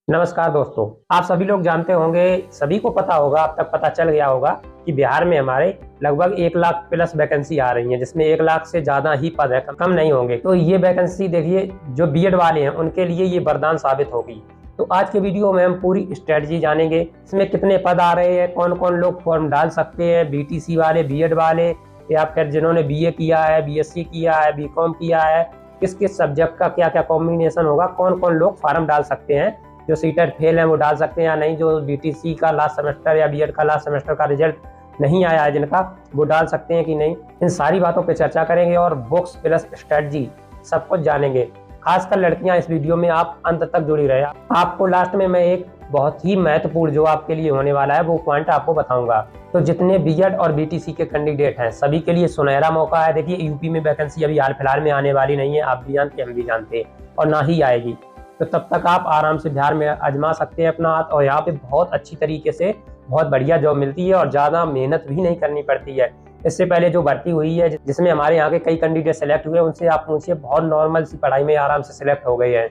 नमस्कार दोस्तों। आप सभी लोग जानते होंगे, सभी को पता होगा, अब तक पता चल गया होगा कि बिहार में हमारे लगभग 1 लाख प्लस वैकेंसी आ रही है, जिसमें 1 लाख से ज़्यादा ही पद है, कम नहीं होंगे। तो ये वैकेंसी देखिए, जो बीएड वाले हैं उनके लिए ये वरदान साबित होगी। तो आज के वीडियो में हम पूरी स्ट्रेटजी जानेंगे, इसमें कितने पद आ रहे हैं, कौन कौन लोग फॉर्म डाल सकते हैं, बीटीसी वाले, बीएड वाले, या फिर जिन्होंने बीए किया है, बीएससी किया है, बीकॉम किया है, किस किस सब्जेक्ट का क्या क्या कॉम्बिनेशन होगा, कौन कौन लोग फॉर्म डाल सकते हैं, जो सीटेट फेल है वो डाल सकते हैं या नहीं, जो बीटीसी का लास्ट सेमेस्टर या बीएड का लास्ट सेमेस्टर का रिजल्ट नहीं आया है जिनका, वो डाल सकते हैं कि नहीं। इन सारी बातों पे चर्चा करेंगे और बुक्स प्लस स्ट्रेटजी सब कुछ जानेंगे। खासकर लड़कियां, इस वीडियो में आप अंत तक जुड़ी रहे। आपको लास्ट में मैं एक बहुत ही महत्वपूर्ण जो आपके लिए होने वाला है वो पॉइंट आपको बताऊंगा। तो जितने बीएड और बीटीसी के कैंडिडेट हैं सभी के लिए सुनहरा मौका है। देखिए, यूपी में वैकेंसी अभी हाल फिलहाल में आने वाली नहीं है, आप भी जानते हैं, हम भी जानते हैं, और ना ही आएगी। तो तब तक आप आराम से बिहार में आजमा सकते हैं अपना हाथ, और यहाँ पे बहुत अच्छी तरीके से बहुत बढ़िया जॉब मिलती है और ज़्यादा मेहनत भी नहीं करनी पड़ती है। इससे पहले जो भर्ती हुई है, जिसमें हमारे यहाँ के कई कैंडिडेट सेलेक्ट हुए, उनसे आप पूछिए, बहुत नॉर्मल सी पढ़ाई में आराम से सेलेक्ट हो गए हैं।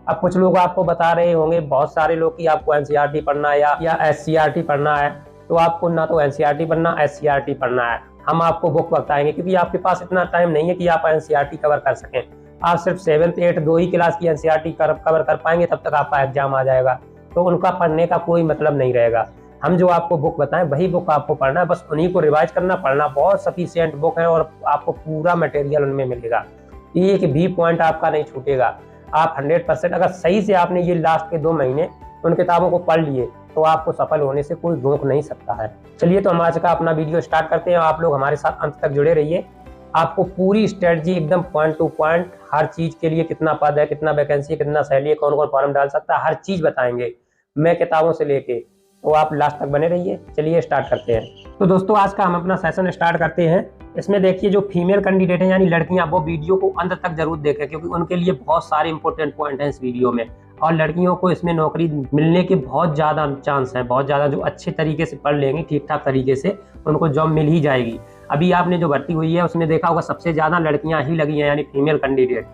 अब कुछ लोग आपको बता रहे होंगे, बहुत सारे लोग, कि आपको एनसीईआरटी पढ़ना है या एससीईआरटी पढ़ना है। तो आपको ना तो एनसीईआरटी पढ़ना, एससीईआरटी पढ़ना है। हम आपको बुक बताएंगे, क्योंकि आपके पास इतना टाइम नहीं है कि आप एनसीईआरटी कवर कर सकें। आप सिर्फ 7th 8th 2 ही क्लास की एनसीईआरटी कवर कर पाएंगे, तब तक आपका एग्जाम आ जाएगा। तो उनका पढ़ने का कोई मतलब नहीं रहेगा। हम जो आपको बुक बताएं वही बुक आपको पढ़ना है, बस उन्हीं को रिवाइज करना, पढ़ना। बहुत सफिशिएंट बुक है और आपको पूरा मटेरियल उनमें मिलेगा, एक भी पॉइंट आपका नहीं छूटेगा। आप 100% अगर सही से आपने ये लास्ट के 2 महीने उन किताबों को पढ़ लिए, तो आपको सफल होने से कोई रोक नहीं सकता है। चलिए, तो हम आज का अपना वीडियो स्टार्ट करते हैं। आप लोग हमारे साथ अंत तक जुड़े रहिए। आपको पूरी स्ट्रेटजी एकदम पॉइंट टू पॉइंट, हर चीज के लिए, कितना पद है, कितना वैकेंसी है, कितना सैलरी है, कौन कौन फॉर्म डाल सकता है, हर चीज बताएंगे, मैं किताबों से लेके। तो आप लास्ट तक बने रहिए। चलिए स्टार्ट करते हैं। तो दोस्तों, आज का हम अपना सेशन स्टार्ट करते हैं। इसमें देखिए, जो फीमेल कैंडिडेट हैं यानी लड़कियां, वो वीडियो को अंत तक जरूर देखें, क्योंकि उनके लिए बहुत सारे इंपॉर्टेंट पॉइंट हैं इस वीडियो में। और लड़कियों को इसमें नौकरी मिलने के बहुत ज़्यादा चांस है, बहुत ज़्यादा। जो अच्छे तरीके से पढ़ लेंगी, ठीक ठाक तरीके से, उनको जॉब मिल ही जाएगी। अभी आपने जो भर्ती हुई है उसमें देखा होगा, सबसे ज़्यादा लड़कियां ही लगी हैं, यानी फीमेल कैंडिडेट।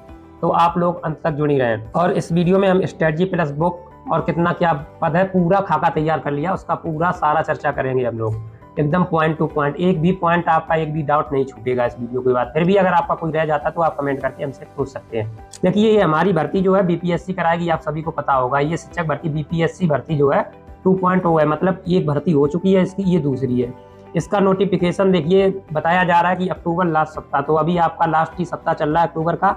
तो आप लोग अंत तक जुड़ी रहें। और इस वीडियो में हम स्ट्रेटजी प्लस बुक और कितना क्या पद है, पूरा खाका तैयार कर लिया, उसका पूरा सारा चर्चा करेंगे हम लोग, एकदम पॉइंट टू पॉइंट। एक भी पॉइंट आपका, एक भी डाउट नहीं छूटेगा इस वीडियो के बाद। फिर भी अगर आपका कोई रह जाता तो आप कमेंट करके हमसे पूछ सकते हैं। देखिए, ये हमारी भर्ती जो है बीपीएससी कराएगी, आप सभी को पता होगा। ये शिक्षक भर्ती बीपीएससी भर्ती जो है 2.0 है, मतलब एक भर्ती हो चुकी है इसकी, ये दूसरी है। इसका नोटिफिकेशन देखिए, बताया जा रहा है कि अक्टूबर लास्ट सप्ताह। तो अभी आपका लास्ट ही सप्ताह चल रहा है अक्टूबर का,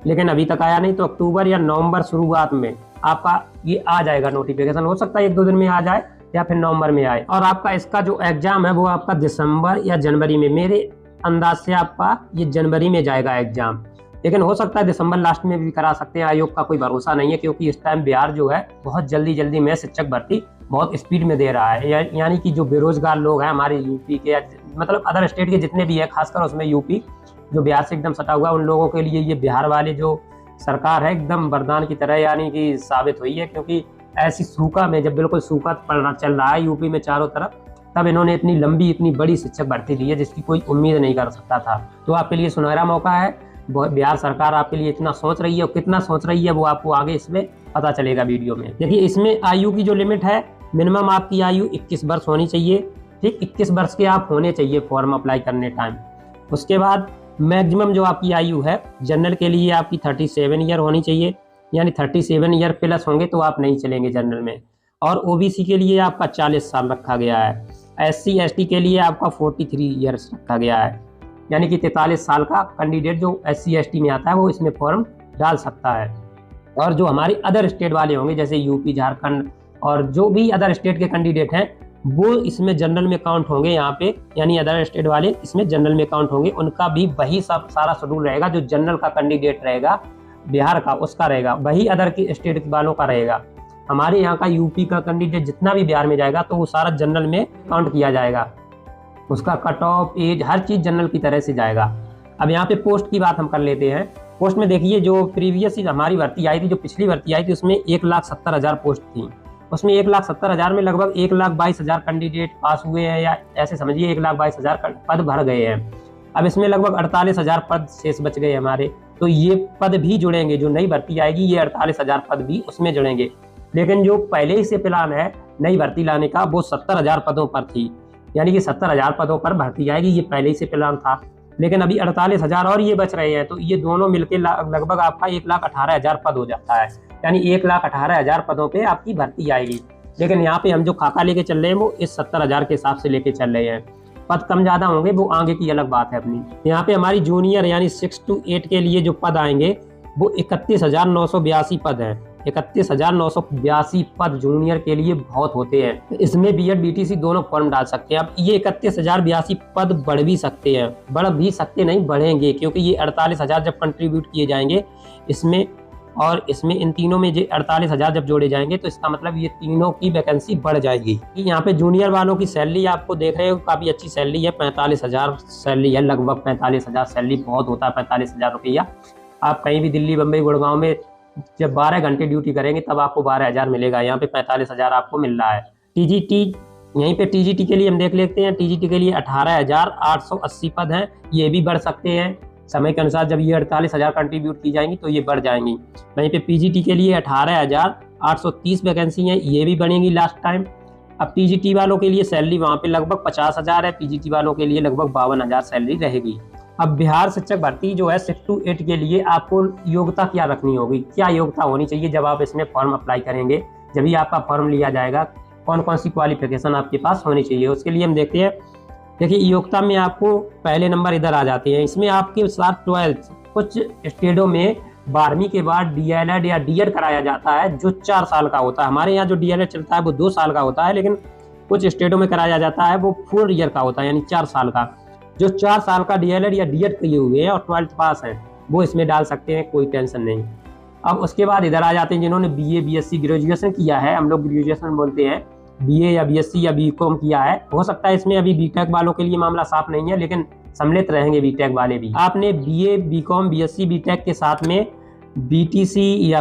लेकिन अभी तक आया नहीं। तो अक्टूबर या नवंबर शुरुआत में आपका ये आ जाएगा नोटिफिकेशन। हो सकता है 1-2 दिन में आ जाए या फिर नवंबर में आए। और आपका इसका जो एग्जाम है वो आपका दिसंबर या जनवरी में, मेरे अंदाज से आपका ये जनवरी में जाएगा एग्जाम, लेकिन हो सकता है दिसंबर लास्ट में भी करा सकते हैं। आयोग का कोई भरोसा नहीं है, क्योंकि इस टाइम बिहार जो है बहुत जल्दी में शिक्षक भर्ती बहुत स्पीड में दे रहा है। यानी कि जो बेरोजगार लोग हैं हमारे यूपी के, मतलब अदर स्टेट के जितने भी है, खासकर उसमें यूपी जो बिहार से एकदम सटा हुआ है, उन लोगों के लिए ये बिहार वाले जो सरकार है एकदम वरदान की तरह यानी कि साबित हुई है। क्योंकि ऐसी सूखा में, जब बिल्कुल सूखा पड़ना चल रहा है यूपी में चारों तरफ, तब इन्होंने इतनी लंबी, इतनी बड़ी शिक्षक भर्ती ली है, जिसकी कोई उम्मीद नहीं कर सकता था। तो आपके लिए सुनहरा मौका है। बिहार सरकार आपके लिए इतना सोच रही है, और कितना सोच रही है वो आपको आगे इसमें पता चलेगा वीडियो में। देखिए, इसमें आयु की जो लिमिट है, मिनिमम आपकी आयु 21 वर्ष होनी चाहिए। ठीक, 21 वर्ष के आप होने चाहिए फॉर्म अप्लाई करने टाइम। उसके बाद मैक्सिमम जो आपकी आयु है, जनरल के लिए आपकी 37 ईयर होनी चाहिए, यानी 37 ईयर प्लस होंगे तो आप नहीं चलेंगे जनरल में। और ओबीसी के लिए आपका 40 साल रखा गया है। एससी एसटी के लिए आपका 43 ईयर्स रखा गया है, यानी कि 43 साल का कैंडिडेट जो एससी एसटी में आता है वो इसमें फॉर्म डाल सकता है। और जो हमारे अदर स्टेट वाले होंगे, जैसे यूपी, झारखंड और जो भी अदर स्टेट के कैंडिडेट हैं, वो इसमें जनरल में काउंट होंगे यहाँ पे, यानी अदर स्टेट वाले इसमें जनरल में काउंट होंगे। उनका भी वही सब सारा शेड्यूल रहेगा, जो जनरल का कैंडिडेट रहेगा बिहार का, उसका रहेगा, वही अदर के स्टेट वालों का रहेगा। हमारे यहाँ का यूपी का कैंडिडेट जितना भी बिहार में जाएगा तो वो सारा जनरल में काउंट किया जाएगा। उसका कट ऑफ, एज, हर चीज जनरल की तरह से जाएगा। अब यहाँ पे पोस्ट की बात हम कर लेते हैं। पोस्ट में देखिए, जो प्रीवियस हमारी भर्ती आई थी, जो पिछली भर्ती आई थी, उसमें 1,70,000 पोस्ट थी। उसमें 1,70,000 में लगभग 1,22,000 कैंडिडेट पास हुए हैं, या ऐसे समझिए 1,22,000 पद भर गए हैं। अब इसमें लगभग 48,000 पद शेष बच गए हमारे। तो ये पद भी जुड़ेंगे, जो नई भर्ती आएगी ये 48,000 पद भी उसमें जुड़ेंगे। लेकिन जो पहले ही से प्लान है नई भर्ती लाने का वो 70,000 पदों पर थी, यानी कि 70,000 पदों पर भर्ती आएगी, ये पहले ही से प्लान था। लेकिन अभी 48,000 और ये बच रहे हैं, तो ये दोनों मिलकर लगभग आपका 1,18,000 पद हो जाता है, यानी 1,18,000 पदों पे आपकी भर्ती आएगी। लेकिन यहाँ पे हम जो खाका लेके चल रहे हैं वो इस 70,000 के हिसाब से लेके चल रहे हैं। पद कम ज़्यादा होंगे वो आगे की अलग बात है अपनी। यहाँ पे हमारी जूनियर यानी 6 to 8 के लिए जो पद आएंगे वो 31,982 पद हैं। 31,982 पद जूनियर के लिए बहुत होते हैं। इसमें BEd BTC दोनों फॉर्म डाल सकते हैं। अब ये 31,082 पद बढ़ भी सकते हैं, बढ़ भी सकते नहीं, बढ़ेंगे, क्योंकि ये 48,000 जब कंट्रीब्यूट किए जाएंगे इसमें और इसमें, इन तीनों में जो 48,000 जब जोड़े जाएंगे तो इसका मतलब ये तीनों की वैकेंसी बढ़ जाएगी। यहाँ पे जूनियर वालों की सैलरी आपको देख रहे हो काफ़ी अच्छी सैलरी है, 45,000 सैलरी है, लगभग 45,000 सैलरी बहुत होता है 45,000 रुपया। आप कहीं भी दिल्ली, बम्बई, गुड़गांव में जब 12 घंटे ड्यूटी करेंगे तब आपको 12,000 मिलेगा, यहाँ पे 45,000 आपको मिल रहा है। TGT, यहीं पे TGT के लिए हम देख लेते हैं। TGT के लिए 18,880 पद हैं, ये भी बढ़ सकते हैं समय के अनुसार। जब ये 48,000 कंट्रीब्यूट की जाएंगी तो ये बढ़ जाएंगी। वहीं पे PGT के लिए 18,830 वैकेंसी हैं, ये भी बढ़ेंगी लास्ट टाइम। अब TGT वालों के लिए सैलरी वहाँ पे लगभग 50,000 है, PGT वालों के लिए लगभग 52,000 सैलरी रहेगी। अब बिहार शिक्षक भर्ती जो है 6 to 8 के लिए आपको योग्यता क्या रखनी होगी, क्या योग्यता होनी चाहिए जब आप इसमें फॉर्म अप्लाई करेंगे, जब ही आपका फॉर्म लिया जाएगा, कौन कौन सी क्वालिफिकेशन आपके पास होनी चाहिए। उसके लिए हम देखते हैं, देखिए योग्यता में आपको पहले नंबर इधर आ जाते हैं। इसमें आपके साथ 12th, कुछ स्टेटों में 12वीं के बाद DLED या DED कराया जाता है जो 4 साल का होता है। हमारे यहाँ जो DLED चलता है वो 2 साल का होता है, लेकिन कुछ स्टेटों में कराया जाता है वो 4 ईयर का होता है, यानी 4 साल का। जो 4 साल का DLED या DED किए हुए हैं और 12th पास हैं वो इसमें डाल सकते हैं, कोई टेंशन नहीं। अब उसके बाद इधर आ जाते हैं जिन्होंने BA BSc ग्रेजुएशन किया है, हम लोग ग्रेजुएशन बोलते हैं, BA या BSc या BCom किया है। हो सकता है इसमें अभी BTech वालों के लिए मामला साफ नहीं है, लेकिन सम्मिलित रहेंगे BTech वाले भी। आपने BA BCom BSc BTech के साथ में BTC या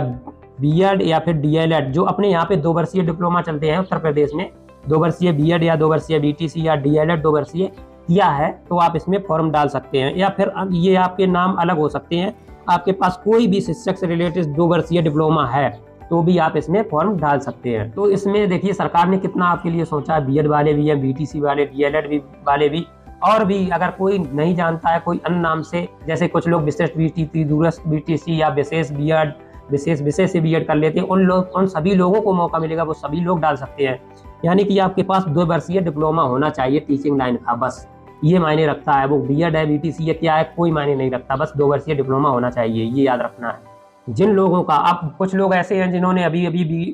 BEd या फिर DLED, जो अपने यहाँ पे 2 वर्षीय डिप्लोमा चलते हैं उत्तर प्रदेश में, 2 वर्षीय BEd या 2 वर्षीय BTC या DLED 2 वर्षीय किया है, तो आप इसमें फॉर्म डाल सकते हैं। या फिर ये आपके नाम अलग हो सकते हैं, आपके पास कोई भी शिक्षक से रिलेटेड 2 वर्षीय डिप्लोमा है तो भी आप इसमें फॉर्म डाल सकते हैं। तो इसमें देखिए सरकार ने कितना आपके लिए सोचा है, BEd वाले भी हैं, BTC वाले, DLED वाले भी, और भी अगर कोई नहीं जानता है कोई अन्य नाम से, जैसे कुछ लोग विशिष्ट BTC, दूरस्थ BTC या विशेष BEd, विशेष से BEd कर लेते हैं, उन सभी लोगों को मौका मिलेगा, वो सभी लोग डाल सकते हैं। यानी कि आपके पास 2 वर्षीय डिप्लोमा होना चाहिए टीचिंग लाइन का, बस ये मायने रखता है। वो BEd है, BTC है, क्या है, कोई मायने नहीं रखता, बस 2 वर्षीय डिप्लोमा होना चाहिए, ये याद रखना है। जिन लोगों का, अब कुछ लोग ऐसे हैं जिन्होंने अभी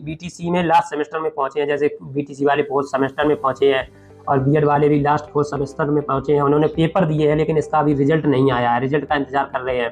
BTC में लास्ट सेमेस्टर में पहुंचे हैं, जैसे BTC वाले 4th सेमेस्टर में पहुंचे हैं और BEd वाले भी लास्ट 4th सेमेस्टर में पहुंचे हैं, उन्होंने पेपर दिए हैं लेकिन इसका अभी रिजल्ट नहीं आया है, रिजल्ट का इंतजार कर रहे हैं।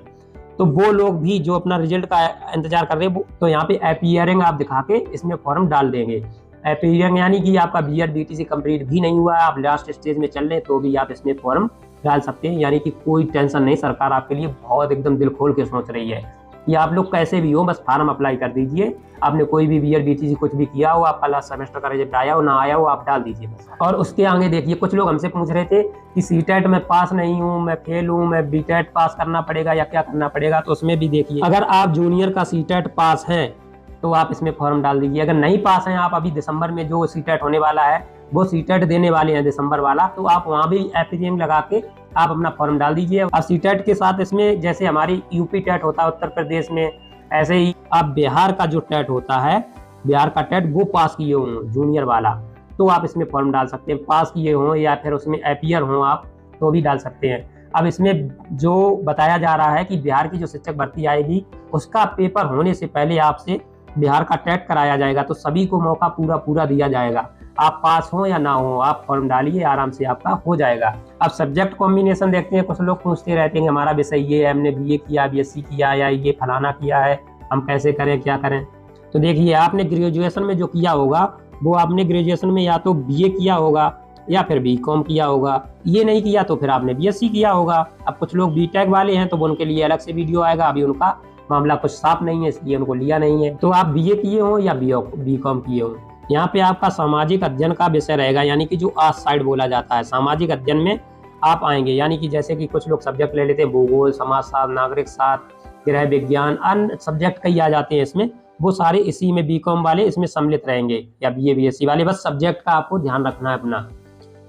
तो वो लोग भी जो अपना रिजल्ट का इंतजार कर रहे हैं, तो यहाँ पे अपीयरिंग आप दिखा के इसमें फॉर्म डाल देंगे। अपीयरिंग यानी कि आपका BEd BTC कंप्लीट भी नहीं हुआ है, आप लास्ट स्टेज में चल रहे हैं, तो भी आप इसमें फॉर्म डाल सकते हैं। यानी कि कोई टेंशन नहीं, सरकार आपके लिए बहुत एकदम दिल खोल के सोच रही है कि आप लोग कैसे भी हो बस फॉर्म अप्लाई कर दीजिए। आपने कोई भी BEd BTC कुछ भी किया हो, आपका लास्ट सेमेस्टर का रिजल्ट आया हो ना आया हो, आप डाल दीजिए बस। और उसके आगे देखिए, कुछ लोग हमसे पूछ रहे थे कि CTET में पास नहीं हूँ, मैं फेल हूँ, मैं BTET पास करना पड़ेगा या क्या करना पड़ेगा। तो उसमें भी देखिए, अगर आप जूनियर का CTET पास हैं तो आप इसमें फॉर्म डाल दीजिए। अगर नहीं पास हैं आप, अभी दिसंबर में जो CTET होने वाला है वो CTET देने वाले हैं दिसंबर वाला, तो आप वहाँ भी अपीयरिंग लगा के आप अपना फॉर्म डाल दीजिए। अब CTET के साथ इसमें जैसे हमारी UP टेट होता है उत्तर प्रदेश में, ऐसे ही आप बिहार का जो टेट होता है, बिहार का टेट वो पास किए हों जूनियर वाला, तो आप इसमें फॉर्म डाल सकते हैं। पास किए हों या फिर उसमें अपीयर हों आप, तो भी डाल सकते हैं। अब इसमें जो बताया जा रहा है कि बिहार की जो शिक्षक भर्ती आएगी उसका पेपर होने से पहले आपसे बिहार का टेट कराया जाएगा, तो सभी को मौका पूरा दिया जाएगा। आप पास हो या ना हो, आप फॉर्म डालिए, आराम से आपका हो जाएगा। अब सब्जेक्ट कॉम्बिनेशन देखते हैं। कुछ लोग पूछते रहते हैं हमारा विषय ये है, हमने BA किया, BSc किया या ये फलाना किया है, हम कैसे करें, क्या करें। तो देखिए, आपने ग्रेजुएशन में जो किया होगा वो आपने ग्रेजुएशन में या तो BA किया होगा या फिर BCom किया होगा, ये नहीं किया तो फिर आपने BSc किया होगा। अब कुछ लोग BTech वाले हैं तो उनके लिए अलग से वीडियो आएगा, अभी उनका मामला कुछ साफ नहीं है इसलिए उनको लिया नहीं है। तो आप BA किए हो या BCom किए हो, यहाँ पे आपका सामाजिक अध्ययन का विषय रहेगा, यानी कि जो आर्ट्स साइड बोला जाता है, सामाजिक अध्ययन में आप आएंगे। यानी कि जैसे कि कुछ लोग सब्जेक्ट ले लेते हैं, भूगोल, समाजशास्त्र, नागरिक शास्त्र, गृह विज्ञान, अन्य सब्जेक्ट कई आ जाते हैं इसमें, वो सारे इसी में बीकॉम वाले इसमें सम्मिलित रहेंगे, या बीए बीएससी वाले। बस सब्जेक्ट का आपको ध्यान रखना है अपना।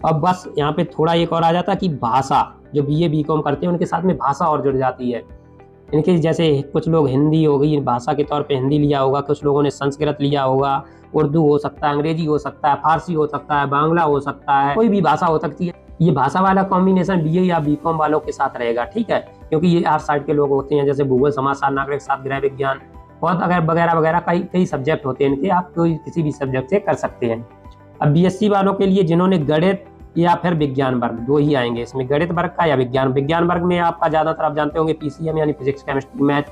अब बस यहाँ पे थोड़ा एक और आ जाता है कि भाषा, जो बीए बीकॉम करते हैं उनके साथ में भाषा और जुड़ जाती है। इनके जैसे कुछ लोग हिंदी हो गई, भाषा के तौर पे हिंदी लिया होगा, कुछ लोगों ने संस्कृत लिया होगा, उर्दू हो सकता है, अंग्रेजी हो सकता है, फारसी हो सकता है, बांग्ला हो सकता है, कोई भी भाषा हो सकती है। ये भाषा वाला कॉम्बिनेशन बीए या बीकॉम वालों के साथ रहेगा, ठीक है, क्योंकि ये आर्ट साइड के लोग होते हैं, जैसे भूगोल, समाजशास्त्र, नागरिक शास्त्र, गृह विज्ञान और अगर वगैरह वगैरह कई सब्जेक्ट होते हैं इनके, आप कोई किसी भी सब्जेक्ट से कर सकते हैं। अब बीएससी वालों के लिए जिन्होंने गणित या फिर विज्ञान वर्ग, दो ही आएंगे इसमें, गणित वर्ग का या विज्ञान वर्ग में आपका ज़्यादातर आप जानते होंगे पीसीएम यानी फिजिक्स केमिस्ट्री मैथ,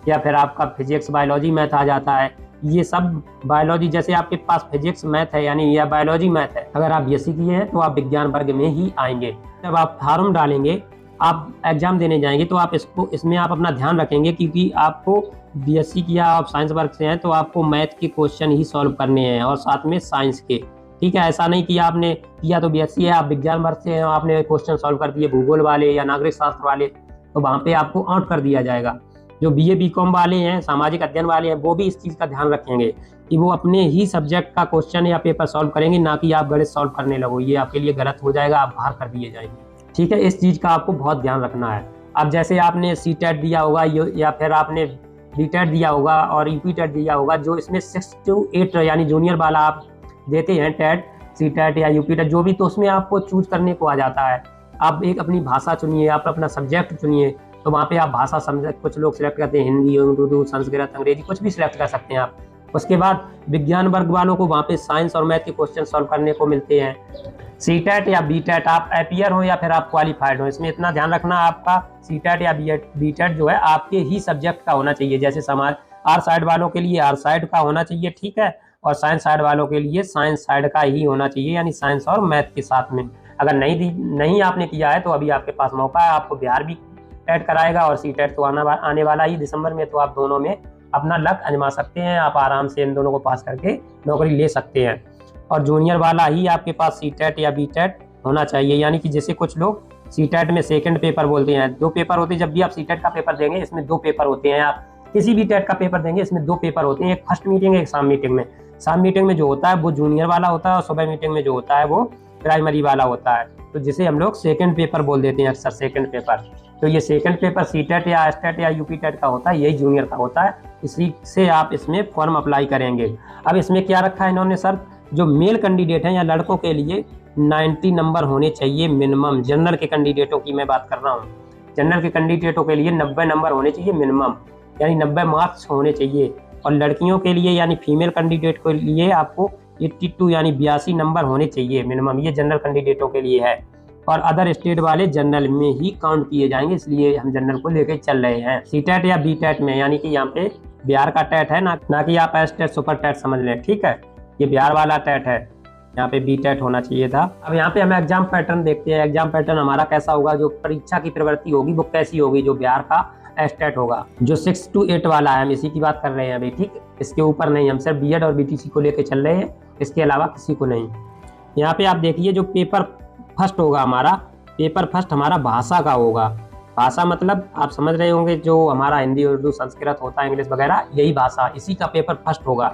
या फिर आपका फिजिक्स बायोलॉजी मैथ आ जाता है। ये सब बायोलॉजी, जैसे आपके पास फिजिक्स मैथ है यानी या बायोलॉजी मैथ है, अगर आप बीएससी किए हैं तो आप विज्ञान वर्ग में ही आएंगे। जब आप फॉर्म डालेंगे, आप एग्जाम देने जाएंगे, तो आप इसमें आप अपना ध्यान रखेंगे, क्योंकि आपको बीएससी किया, आप साइंस वर्ग से हैं, तो आपको मैथ के क्वेश्चन ही सॉल्व करने हैं और साथ में साइंस के, ठीक है। ऐसा नहीं कि आपने किया तो बीएससी है, आप विज्ञान वर्ग से हैं, आपने क्वेश्चन सॉल्व कर दिए भूगोल वाले या नागरिक शास्त्र वाले, तो वहाँ पे आपको आउट कर दिया जाएगा। जो बीए बीकॉम वाले हैं, सामाजिक अध्ययन वाले हैं, वो भी इस चीज़ का ध्यान रखेंगे कि वो अपने ही सब्जेक्ट का क्वेश्चन या पेपर सॉल्व करेंगे, ना कि आप गणित सॉल्व करने लगो, ये आपके लिए गलत हो जाएगा, आप बाहर कर दिए जाएंगे, ठीक है। इस चीज़ का आपको बहुत ध्यान रखना है। अब जैसे आपने सीटेट दिया होगा या फिर आपने बीटेट दिया होगा और यूपीटेट दिया होगा, जो इसमें 6 to 8 यानी जूनियर वाला आप देते हैं टेट, सीटेट या यूपीटेट जो भी, तो उसमें आपको चूज करने को आ जाता है। आप एक अपनी भाषा चुनिए, आप अपना सब्जेक्ट चुनिए, तो वहाँ पे आप भाषा सब्जेक्ट कुछ लोग सिलेक्ट करते हैं, हिंदी, उर्दू, संस्कृत, अंग्रेजी, कुछ भी सिलेक्ट कर सकते हैं आप। उसके बाद विज्ञान वर्ग वालों को वहाँ पे साइंस और मैथ के क्वेश्चन सॉल्व करने को मिलते हैं। सीटेट या बीटेट, आप एपीयर हो या फिर आप क्वालिफाइड हो, इसमें इतना ध्यान रखना, आपका सीटेट या बीटेट जो है आपके ही सब्जेक्ट का होना चाहिए। जैसे समाज आर्ट साइड वालों के लिए आर्ट साइड का होना चाहिए, ठीक है, और साइंस साइड वालों के लिए साइंस साइड का ही होना चाहिए, यानी साइंस और मैथ के साथ में। अगर नहीं आपने किया है तो अभी आपके पास मौका है, आपको बिहार भी टेट कराएगा और सीटेट तो आने वाला ही दिसंबर में, तो आप दोनों में अपना लक आजमा सकते हैं, आप आराम से इन दोनों को पास करके नौकरी ले सकते हैं। और जूनियर वाला ही आपके पास सीटेट या बीटेट होना चाहिए, यानी कि जैसे कुछ लोग सीटेट में सेकंड पेपर बोलते हैं, 2 पेपर होते हैं। जब भी आप सीटेट का पेपर देंगे इसमें 2 पेपर होते हैं, आप किसी भी टेट का पेपर देंगे इसमें 2 पेपर होते हैं, एक फर्स्ट मीटिंग, एक शाम मीटिंग में। शाम मीटिंग में जो होता है वो जूनियर वाला होता है और सुबह मीटिंग में जो होता है वो प्राइमरी वाला होता है, तो जिसे हम लोग सेकंड पेपर बोल देते हैं अक्सर, सेकंड पेपर। तो ये सेकंड पेपर सीटेट या एसटेट या यूपीटेट का होता है, यही जूनियर का होता है, इसी से आप इसमें फॉर्म अप्लाई करेंगे। अब इसमें क्या रखा है इन्होंने सर, जो मेल कैंडिडेट हैं या लड़कों के लिए 90 नंबर होने चाहिए मिनिमम। जनरल के कैंडिडेटों की मैं बात कर रहा हूँ, जनरल के कैंडिडेटों के लिए 90 नंबर होने चाहिए मिनिमम, यानी 90 मार्क्स होने चाहिए। और लड़कियों के लिए यानी फीमेल कैंडिडेट के लिए आपको 82 यानी 82 नंबर होने चाहिए मिनिमम, ये जनरल कैंडिडेटों के लिए है। और अदर स्टेट वाले जनरल में ही काउंट किए जाएंगे, इसलिए हम जनरल को लेकर चल रहे हैं। सीटेट या बीटेट में, यानी कि यहाँ पे बिहार का टेट है ना कि आप एसटेट सुपर टेट समझ लें, ठीक है, ये बिहार वाला टेट है, यहाँ पे बीटेट होना चाहिए था। अब यहाँ पे हम एग्जाम पैटर्न देखते हैं, एग्जाम पैटर्न हमारा कैसा होगा, जो परीक्षा की प्रवृत्ति होगी वो कैसी होगी, जो बिहार का एसटेट होगा, जो 6 to 8 वाला है, हम इसी की बात कर रहे हैं अभी, ठीक, इसके ऊपर नहीं, हम सिर्फ बीएड और बीटीसी को लेके चल रहे हैं, इसके अलावा किसी को नहीं। यहाँ पे आप देखिए जो पेपर फर्स्ट होगा हमारा, पेपर फर्स्ट हमारा भाषा का होगा। भाषा मतलब आप समझ रहे होंगे, जो हमारा हिंदी, उर्दू, संस्कृत होता है, इंग्लिश वगैरह, यही भाषा, इसी का पेपर फर्स्ट होगा।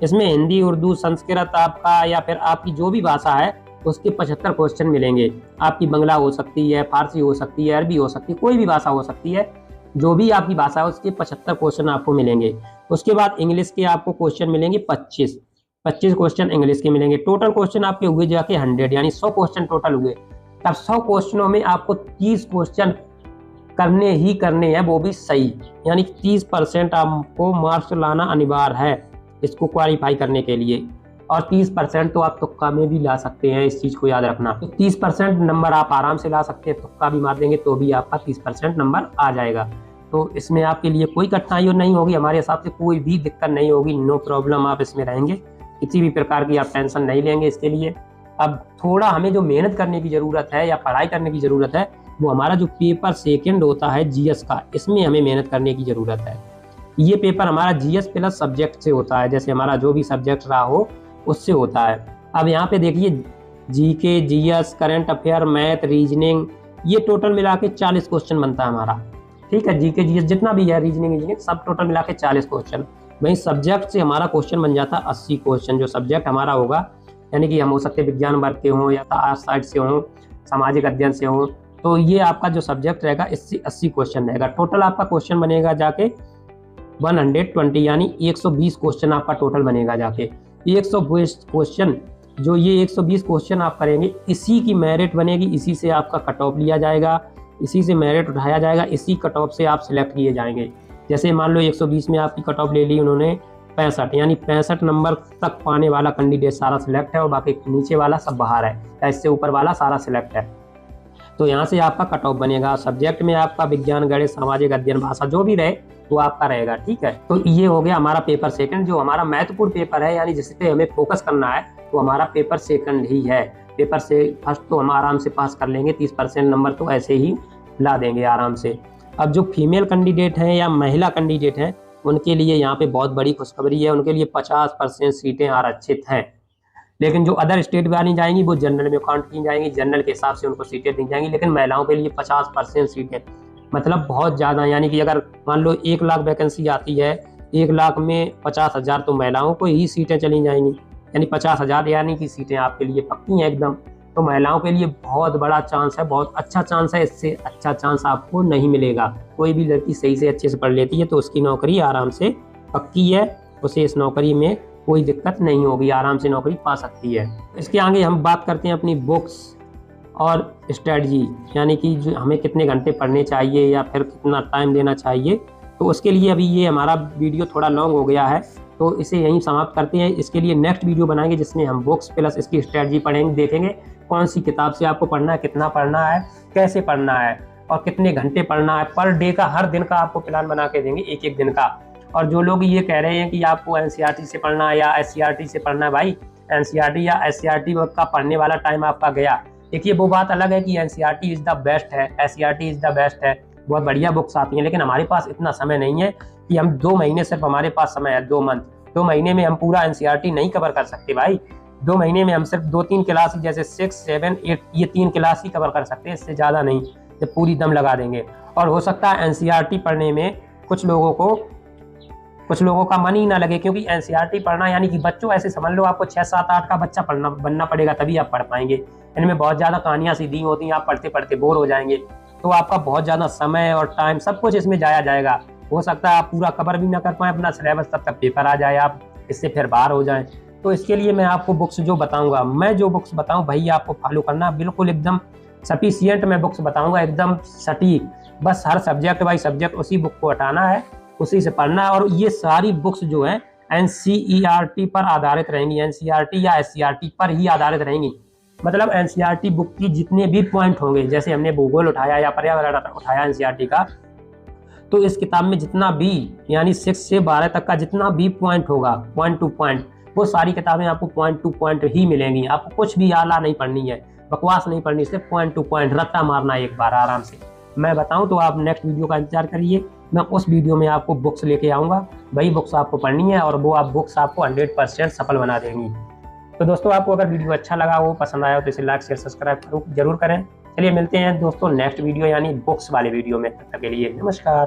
इसमें हिंदी, उर्दू, संस्कृत आपका या फिर आपकी जो भी भाषा है उसके 75 क्वेश्चन मिलेंगे। आपकी बंगला हो सकती है, फारसी हो सकती है, अरबी हो सकती है, कोई भी भाषा हो सकती है, जो भी आपकी भाषा है उसके 75 क्वेश्चन आपको मिलेंगे। उसके बाद इंग्लिश के आपको क्वेश्चन मिलेंगे 25 क्वेश्चन इंग्लिश के मिलेंगे। टोटल क्वेश्चन आपके हुए जाके 100, यानी 100 क्वेश्चन टोटल हुए। तब 100 क्वेश्चनों में आपको 30 क्वेश्चन करने ही करने हैं, वो भी सही, यानी 30% आपको मार्क्स लाना अनिवार्य है इसको क्वालिफाई करने के लिए। और 30% तो आप तुक्का में भी ला सकते हैं, इस चीज़ को याद रखना। तो 30% नंबर आप आराम से ला सकते हैं, तुक्का भी मार देंगे तो भी आपका 30% नंबर आ जाएगा। तो इसमें आपके लिए कोई कठिनाई नहीं होगी, हमारे हिसाब से कोई भी दिक्कत नहीं होगी, नो प्रॉब्लम, आप इसमें रहेंगे, किसी भी प्रकार की आप टेंशन नहीं लेंगे इसके लिए। अब थोड़ा हमें जो मेहनत करने की ज़रूरत है या पढ़ाई करने की ज़रूरत है, वो हमारा जो पेपर सेकेंड होता है जीएस का, इसमें हमें मेहनत करने की ज़रूरत है। ये पेपर हमारा जीएस प्लस सब्जेक्ट से होता है, जैसे हमारा जो भी सब्जेक्ट रहा हो उससे होता है। अब यहाँ पे देखिए GK, GS, current affair, math, reasoning, ये टोटल मिला के 40 क्वेश्चन बनता है हमारा, ठीक है। जीके, जीएस जितना भी है, रीजनिंग सब टोटल मिला के 40 क्वेश्चन। वहीं सब्जेक्ट से हमारा क्वेश्चन बन जाता है 80 क्वेश्चन। जो सब्जेक्ट हमारा होगा, यानी कि हम हो सकते विज्ञान वर्ग के हों या आर्ट साइड से हों, सामाजिक अध्ययन से हों, तो ये आपका जो सब्जेक्ट रहेगा इससे 80 क्वेश्चन रहेगा। टोटल आपका क्वेश्चन बनेगा जाके 120, यानी 120 क्वेश्चन आपका टोटल बनेगा जाके। 120 क्वेश्चन, जो ये 120 क्वेश्चन आप करेंगे, इसी की मेरिट बनेगी, इसी से आपका कट ऑफ लिया जाएगा, इसी से मेरिट उठाया जाएगा, इसी कट ऑफ से आप सिलेक्ट किए जाएंगे। जैसे मान लो 120 में आपकी कट ऑफ ले ली उन्होंने 65, यानी 65 नंबर तक पाने वाला कैंडिडेट सारा सिलेक्ट है और बाकी नीचे वाला सब बाहर है, या इससे ऊपर वाला सारा सिलेक्ट है। तो यहाँ से आपका कट ऑफ बनेगा। सब्जेक्ट में आपका विज्ञान, गणित, सामाजिक अध्ययन, भाषा जो भी रहे वो आपका रहेगा, ठीक है। तो ये हो गया हमारा पेपर सेकंड। जो हमारा महत्वपूर्ण पेपर है, यानी जिस पे हमें फोकस करना है, वो हमारा पेपर सेकंड ही है। पेपर से फर्स्ट तो हम आराम से पास कर लेंगे, 30% नंबर तो ऐसे ही ला देंगे आराम से। अब जो फीमेल कैंडिडेट हैं या महिला कैंडिडेट हैं, उनके लिए यहाँ पे बहुत बड़ी खुशखबरी है। उनके लिए 50% सीटें आरक्षित हैं, लेकिन जो अदर स्टेट वाली जाएंगी वो जनरल में काउंट की जाएंगी, जनरल के हिसाब से उनको सीटें दी जाएंगी। लेकिन महिलाओं के लिए 50% सीटें, मतलब बहुत ज़्यादा, यानी कि अगर मान लो 1 लाख वैकेंसी आती है, 1 लाख में 50,000 तो महिलाओं को ही सीटें चली जाएंगी, यानी 50,000 यानी कि सीटें आपके लिए पक्की हैं एकदम। तो महिलाओं के लिए बहुत बड़ा चांस है, बहुत अच्छा चांस है। इससे अच्छा चांस आपको नहीं मिलेगा। कोई भी लड़की सही से अच्छे से पढ़ लेती है तो उसकी नौकरी आराम से पक्की है, उसे इस नौकरी में कोई दिक्कत नहीं होगी, आराम से नौकरी पा सकती है। इसके आगे हम बात करते हैं अपनी बुक्स और स्ट्रेटजी, यानी कि जो हमें कितने घंटे पढ़ने चाहिए या फिर कितना टाइम देना चाहिए। तो उसके लिए अभी ये हमारा वीडियो थोड़ा लॉन्ग हो गया है, तो इसे यहीं समाप्त करते हैं। इसके लिए नेक्स्ट वीडियो बनाएंगे जिसमें हम बुक्स प्लस इसकी स्ट्रेटजी पढ़ेंगे, देखेंगे कौन सी किताब से आपको पढ़ना है, कितना पढ़ना है, कैसे पढ़ना है और कितने घंटे पढ़ना है। पर डे का, हर दिन का आपको प्लान बना के देंगे, एक एक दिन का। और जो लोग ये कह रहे हैं कि आपको एनसीईआरटी से पढ़ना है या एससीईआरटी से पढ़ना है, भाई एनसीईआरटी या एससीईआरटी का पढ़ने वाला टाइम आपका गया। देखिए वो बात अलग है कि एनसीईआरटी इज़ द बेस्ट है, एससीईआरटी इज़ द बेस्ट है, बहुत बढ़िया बुक्स आती हैं, लेकिन हमारे पास इतना समय नहीं है कि हम 2 महीने, सिर्फ हमारे पास समय है 2 मंथ, 2 महीने में हम पूरा एनसीईआरटी नहीं कवर कर सकते भाई। 2 महीने में हम सिर्फ 2-3 क्लास ही, जैसे 6, 7, 8 ये 3 क्लास ही कवर कर सकते हैं, इससे ज़्यादा नहीं, जब पूरी दम लगा देंगे। और हो सकता है एनसीईआरटी पढ़ने में कुछ लोगों का मन ही ना लगे, क्योंकि एनसीईआरटी पढ़ना यानी कि बच्चों ऐसे समझ लो आपको 6, 7, 8 का बच्चा बनना पड़ेगा, तभी आप पढ़ पाएंगे। इनमें बहुत ज़्यादा कहानियाँ सी दी होती हैं, आप पढ़ते पढ़ते बोर हो जाएंगे, तो आपका बहुत ज़्यादा समय और टाइम सब कुछ इसमें जाया जाएगा। हो सकता है आप पूरा कवर भी ना कर पाएँ अपना सिलेबस, तब तक पेपर आ जाए, आप इससे फिर बाहर हो जाएं। तो इसके लिए मैं आपको बुक्स जो बताऊंगा, मैं जो बुक्स बताऊं भाई आपको फॉलो करना, बिल्कुल एकदम सफिशिएंट मैं बुक्स बताऊंगा, एकदम सटीक। बस हर सब्जेक्ट बाई सब्जेक्ट उसी बुक को हटाना है, उसी से पढ़ना है। और ये सारी बुक्स जो हैं एनसीईआरटी पर आधारित रहेंगी, एनसीईआरटी या एससीईआरटी पर ही आधारित रहेंगी। मतलब एनसीईआरटी बुक की जितने भी पॉइंट होंगे, जैसे हमने भूगोल उठाया या पर्यावरण उठाया एनसीईआरटी का, तो इस किताब में जितना भी, यानी 6 से 12 तक का जितना भी पॉइंट होगा, पॉइंट टू पॉइंट, वो सारी किताबें आपको पॉइंट टू पॉइंट ही मिलेंगी। आपको कुछ भी आला नहीं पढ़नी है, बकवास नहीं पढ़नी, सिर्फ पॉइंट टू पॉइंट रट्टा मारना एक बार आराम से। मैं बताऊं तो आप नेक्स्ट वीडियो का इंतजार करिए, मैं उस वीडियो में आपको बुक्स लेके आऊँगा, वही बुक्स आपको पढ़नी है और वो बुक्स आपको 100% सफल बना देंगी। तो दोस्तों आपको अगर वीडियो अच्छा लगा हो, पसंद आया हो, तो इसे लाइक शेयर सब्सक्राइब जरूर करें। चलिए मिलते हैं दोस्तों नेक्स्ट वीडियो यानी बुक्स वाले वीडियो में, तब तक के लिए नमस्कार।